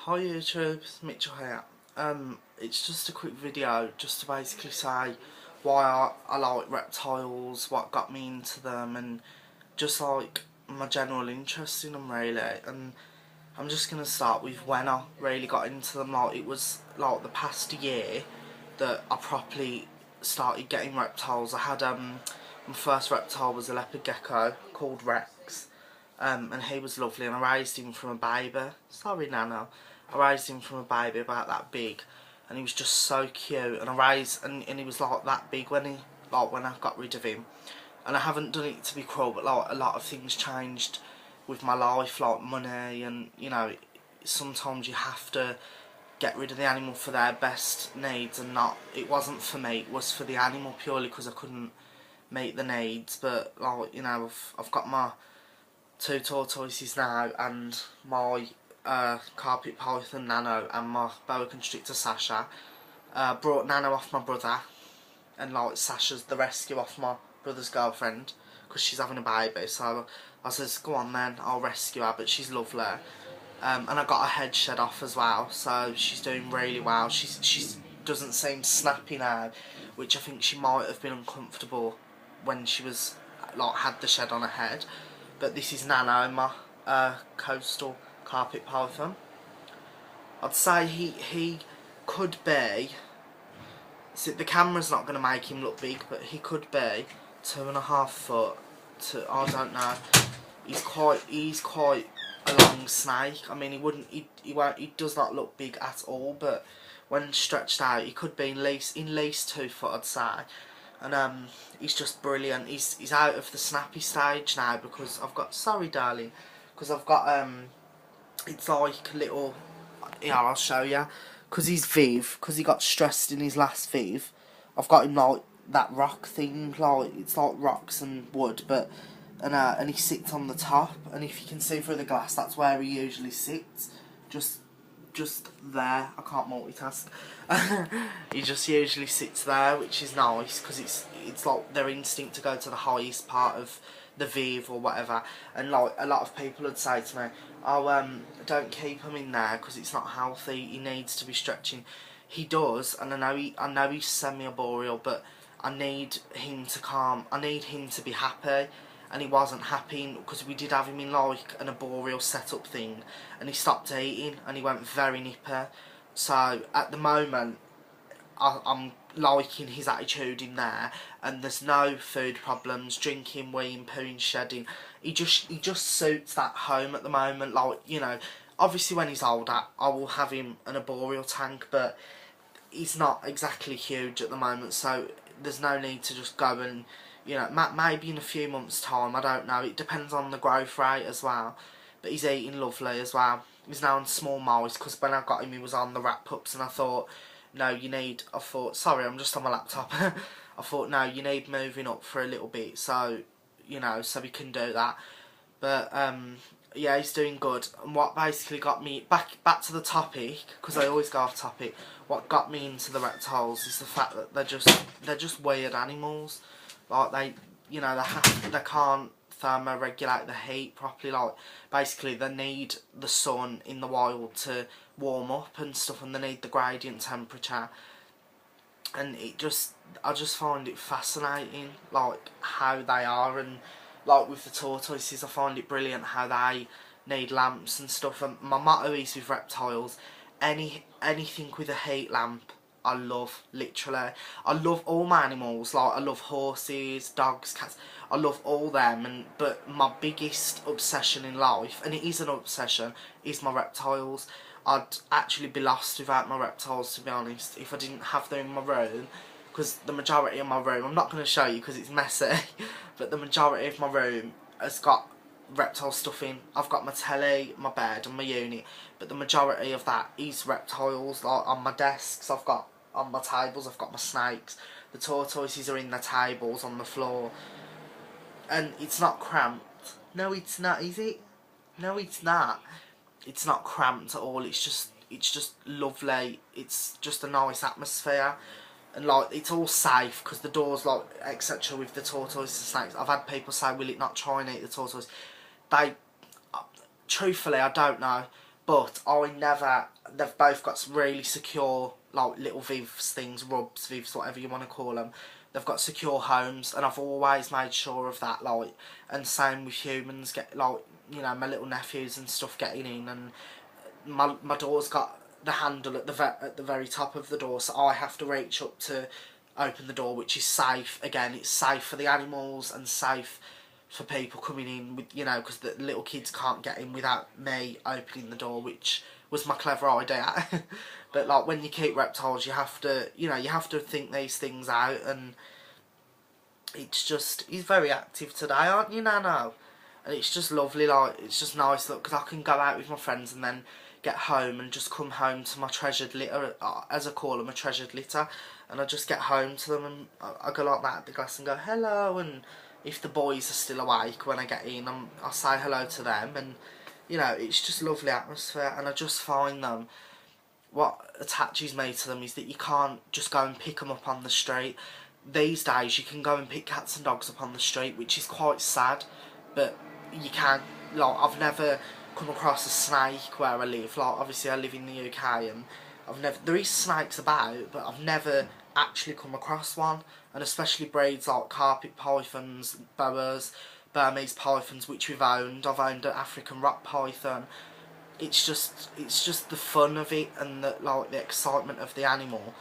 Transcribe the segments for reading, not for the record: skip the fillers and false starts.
Hi YouTube, it's Mitchell here. It's just a quick video just to basically say why I like reptiles, what got me into them, and just like my general interest in them really. And I'm just gonna start with when I really got into them. Like it was like the past year that I properly started getting reptiles. I had my first reptile was a leopard gecko called Rex. And he was lovely, and I raised him from a baby. Sorry, Nano. I raised him from a baby about that big, and he was just so cute. And and he was like that big when I got rid of him. And I haven't done it to be cruel, but like a lot of things changed with my life, like money, and sometimes you have to get rid of the animal for their best needs, and not. It wasn't for me. It was for the animal purely because I couldn't meet the needs. But I've got my two tortoises now, and my carpet python Nano, and my boa constrictor Sasha. Brought Nano off my brother, and like Sasha's the rescue off my brother's girlfriend because she's having a baby. So I says, go on then, I'll rescue her, but she's lovely. And I got her head shed off as well, so she's doing really well. She doesn't seem snappy now, which I think she might have been uncomfortable when she was like had the shed on her head. But this is Nano, my coastal carpet python. I'd say he could be. See, the camera's not going to make him look big, but he could be 2.5 foot to, I don't know. He's quite a long snake. I mean, he does not look big at all, but when stretched out, he could be in least 2 foot, I'd say. And he's just brilliant. He's out of the snappy stage now because I've got, sorry darling, because I've got it's like a little, yeah, I'll show you. Because he's Viv, because he got stressed in his last Viv, I've got him like that rock thing, like it's like rocks and wood, but and he sits on the top, and if you can see through the glass, that's where he usually sits, just there. I can't multitask. He just usually sits there, which is nice because it's like their instinct to go to the highest part of the Viv or whatever. And like a lot of people would say to me, oh, don't keep him in there because it's not healthy. He needs to be stretching. He does, and I know he's semi-arboreal, but I need him to calm. I need him to be happy. And he wasn't happy because we did have him in like an arboreal setup thing, and he stopped eating and he went very nippy. So at the moment I'm liking his attitude in there, and there's no food problems, drinking, weeing, pooing, shedding. He just suits that home at the moment. Like, obviously when he's older I will have him an arboreal tank, but he's not exactly huge at the moment, so there's no need to just go and maybe in a few months time, I don't know, it depends on the growth rate as well. But he's eating lovely as well. He's now on small mice because when I got him he was on the rat pups, and I thought, no, I thought, sorry, I'm just on my laptop. I thought, no, you need moving up for a little bit, so so we can do that. But yeah, he's doing good. And what basically got me back to the topic, because I always go off topic, what got me into the reptiles is the fact that they're just weird animals. Like they can't thermoregulate the heat properly. Like basically they need the sun in the wild to warm up and stuff, and they need the gradient temperature. And I just find it fascinating, like how they are, and like with the tortoises, I find it brilliant how they need lamps and stuff. And my motto is with reptiles, anything with a heat lamp I love, literally. I love all my animals, like I love horses, dogs, cats, I love all them, but my biggest obsession in life, and it is an obsession, is my reptiles. I'd actually be lost without my reptiles, to be honest, if I didn't have them in my room, because the majority of my room, I'm not going to show you because it's messy, but the majority of my room has got reptile stuff in. I've got my telly, my bed and my unit, but the majority of that is reptiles. Like on my desks, on my tables I've got my snakes. The tortoises are in the tables on the floor, and it's not cramped. No, it's not, is it? No, it's not. It's not cramped at all. It's just lovely. It's just a nice atmosphere, and like it's all safe because the doors, like etc. with the tortoises and snakes. I've had people say, "Will it not try and eat the tortoise?" They, truthfully, I don't know. but they've both got some really secure, like, little Vivs things, rubs, Vivs, whatever you want to call them. They've got secure homes, and I've always made sure of that, like, and same with humans, get, like, you know, my little nephews and stuff getting in, and my door's got the handle at the very top of the door, so I have to reach up to open the door, which is safe. Again, it's safe for the animals and safe for people coming in, with, you know, because the little kids can't get in without me opening the door, which was my clever idea. But like, when you keep reptiles, you have to, you know, you have to think these things out, and it's just, he's very active today, aren't you, Nano? And it's just lovely, like, it's just nice, look, because I can go out with my friends and then get home and just come home to my treasured litter, as I call them, a treasured litter, and I just get home to them, and I go like that at the glass and go hello, and if the boys are still awake when I get in, I say hello to them, and you know, it's just lovely atmosphere. And I just find them, what attaches me to them is that you can't just go and pick them up on the street. These days you can go and pick cats and dogs up on the street, which is quite sad, but you can. Like, I've never come across a snake where I live. Like, obviously I live in the UK, and there is snakes about, but I've never actually come across one. And especially breeds like carpet pythons, boas, Burmese pythons, which we've owned. I've owned an African rock python. It's just the fun of it, and the excitement of the animal.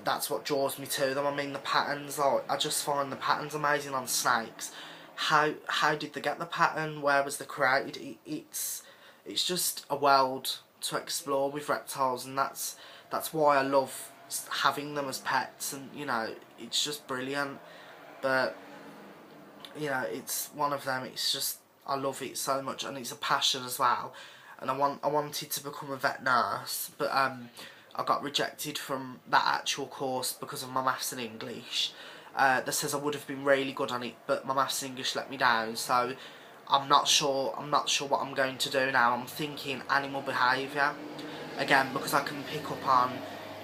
That's what draws me to them. I mean, the patterns, like, I just find the patterns amazing on snakes. How did they get the pattern? Where was they created? It's just a world to explore with reptiles, and that's why I love having them as pets. And you know, it's just brilliant. But you know, it's one of them. It's just, I love it so much, and it's a passion as well. And I wanted to become a vet nurse, but I got rejected from that actual course because of my maths and English. That says I would have been really good on it, but my maths and English let me down. So I'm not sure what I'm going to do now. I'm thinking animal behaviour again, because I can pick up on,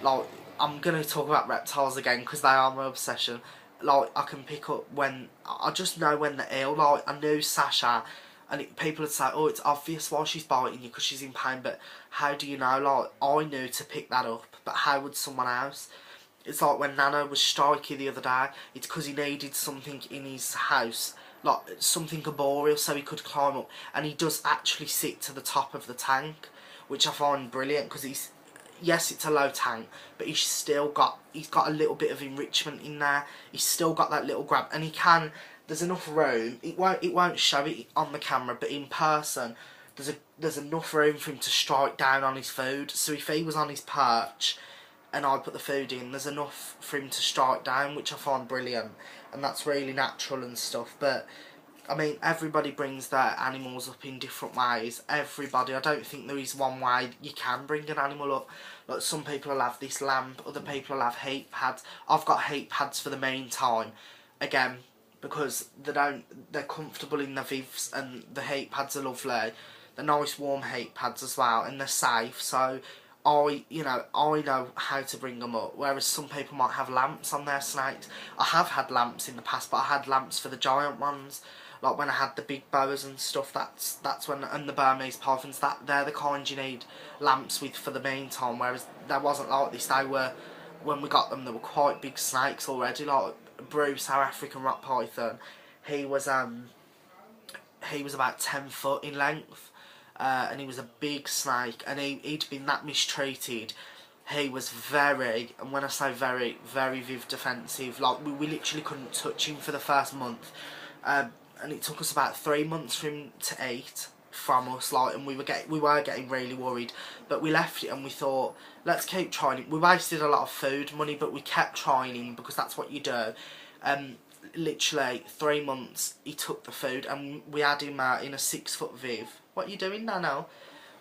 like, I'm going to talk about reptiles again because they are my obsession. Like, I can pick up when, I just know when they're ill. Like, I knew Sasha, and people would say, oh, it's obvious why she's biting you, because she's in pain. But how do you know? Like, I knew to pick that up, but how would someone else? It's like when Nano was striky the other day, it's because he needed something in his house, like something arboreal, so he could climb up. And he does actually sit to the top of the tank, which I find brilliant, because yes, it's a low tank, but he's got a little bit of enrichment in there. He's still got that little grab, and there's enough room. It won't show it on the camera, but in person, there's enough room for him to strike down on his food. So if he was on his perch and I put the food in, there's enough for him to strike down, which I find brilliant, and that's really natural and stuff. But I mean, everybody brings their animals up in different ways. Everybody, I don't think there is one way you can bring an animal up. Like, some people will have this lamp, other people will have heat pads. I've got heat pads for the meantime, again, because they're comfortable in the Vivs, and the heat pads are lovely. They're nice warm heat pads as well, and they're safe. So I know how to bring them up, whereas some people might have lamps on their snakes. I have had lamps in the past, but I had lamps for the giant ones, like when I had the big boas and stuff. That's when, and the Burmese pythons, they're the kind you need lamps with for the meantime. Whereas there wasn't like this. They were, when we got them, they were quite big snakes already. Like Bruce, our African rock python, he was about 10 foot in length. And he was a big snake, and he'd been that mistreated. He was very, and when I say very, very Viv defensive. Like, we literally couldn't touch him for the first month, and it took us about 3 months for him to eat from us. Like, and we were getting really worried, but we left it, and we thought, let's keep trying it. We wasted a lot of food money, but we kept trying him, because that's what you do. Literally 3 months he took the food, and we had him in a 6 foot Viv. What are you doing, Nano?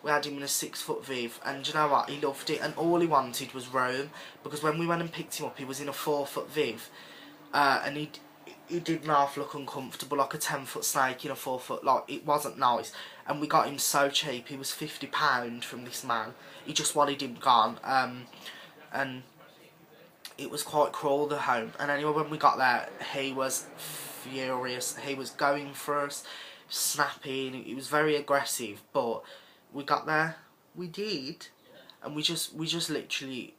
We had him in a 6 foot Viv, and you know what? He loved it, and all he wanted was roam, because when we went and picked him up, he was in a 4 foot Viv, and he did half look uncomfortable, like a 10 foot snake in a 4 foot. Like, it wasn't nice, and we got him so cheap. He was £50 from this man. He just wanted him gone, and it was quite cruel, the home. And anyway, when we got there, he was furious. He was going for us, snapping. He was very aggressive, but we got there, we did, and we just literally,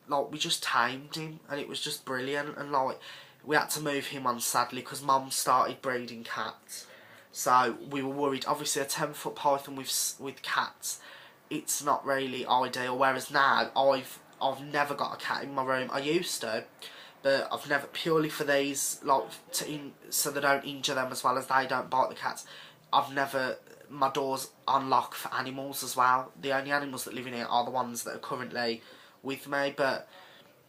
like, we just tamed him, and it was just brilliant. And like, we had to move him on, sadly, because Mum started breeding cats, so we were worried. Obviously, a 10-foot python with cats, it's not really ideal. Whereas now, I've never got a cat in my room. I used to, but I've never, purely for these, like, so they don't injure them as well as they don't bite the cats. I've never, my doors unlock for animals as well. The only animals that live in here are the ones that are currently with me. But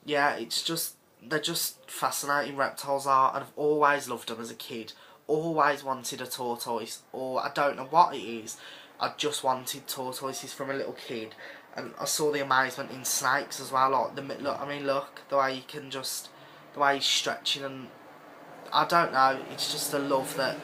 yeah, it's just, they're just fascinating, reptiles are, and I've always loved them as a kid. Always wanted a tortoise, or I don't know what it is. I just wanted tortoises from a little kid, and I saw the amazement in snakes as well. Like look, I mean, look, the way you can just, the way he's stretching, and I don't know. It's just a love that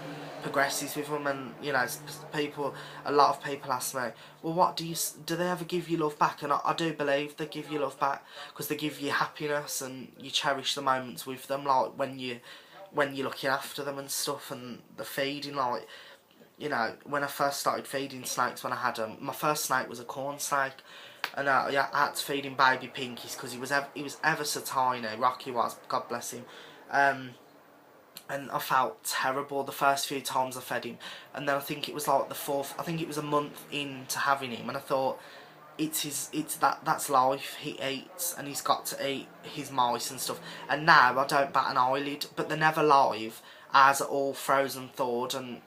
progresses with them. And you know, people, a lot of people ask me, well, what do they ever give you love back? And I do believe they give you love back, because they give you happiness and you cherish the moments with them, like when you're looking after them and stuff, and the feeding. Like, you know, when I first started feeding snakes, when I had them, my first snake was a corn snake, and yeah, I had to feed him baby pinkies because he was ever so tiny. Rocky was, God bless him. And I felt terrible the first few times I fed him, and then I think it was like the fourth, I think it was a month into having him, and I thought, that's life. He eats, and he's got to eat his mice and stuff. And now I don't bat an eyelid, but they're never live, as are all frozen thawed, and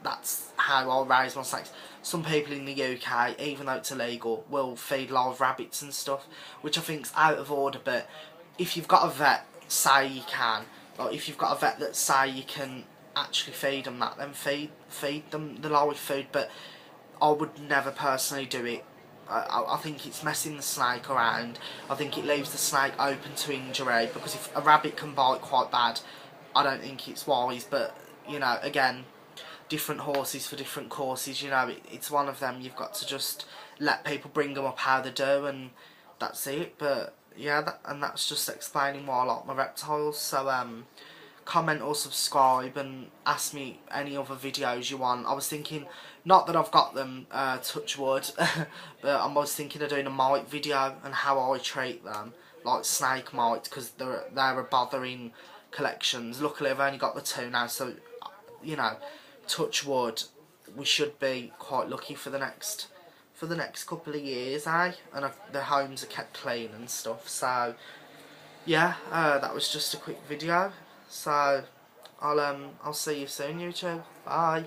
that's how I raise my snakes. Some people in the UK, even though it's illegal, will feed live rabbits and stuff, which I think's out of order. But if you've got a vet, say you can, like if you've got a vet that say you can actually feed them that, then feed them the live food. But I would never personally do it. I think it's messing the snake around. I think it leaves the snake open to injury, because if a rabbit can bite quite bad, I don't think it's wise. But you know, again, different horses for different courses. You know, it's one of them. You've got to just let people bring them up how they do, and that's it. But yeah, that's just explaining why I like my reptiles. So comment or subscribe, and ask me any other videos you want. I was thinking, not that I've got them, touch wood, but I was thinking of doing a mite video and how I treat them, like snake mites, because they're a bother in collections. Luckily I've only got the 2 now, so you know, touch wood, we should be quite lucky for the next couple of years, eh? And the homes are kept clean and stuff. So yeah, that was just a quick video. So I'll see you soon, YouTube. Bye.